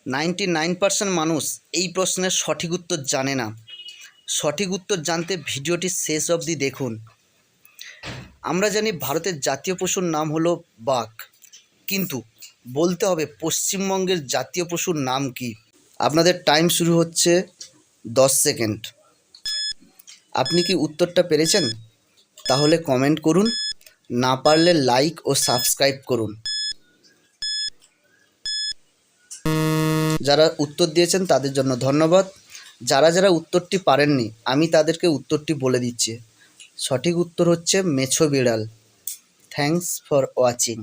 99% মানুষ এই প্রশ্নের সঠিক উত্তর জানে না। সঠিক উত্তর জানতে ভিডিওটি শেষ অবধি দেখুন। আমরা জানি ভারতের জাতীয় পশুর নাম হলো বাঘ, কিন্তু বলতে হবে পশ্চিমবঙ্গের জাতীয় পশুর নাম কি। আপনাদের টাইম শুরু হচ্ছে 10 সেকেন্ড। আপনি কি উত্তরটা পেরেছেন? তাহলে কমেন্ট করুন, না পারলে লাইক ও সাবস্ক্রাইব করুন। যারা উত্তর দিয়েছেন তাদের জন্য ধন্যবাদ। যারা যারা উত্তরটি পারেননি আমি তাদেরকে উত্তরটি বলে দিচ্ছি। সঠিক উত্তর হচ্ছে মেছো বিড়াল। Thanks for watching.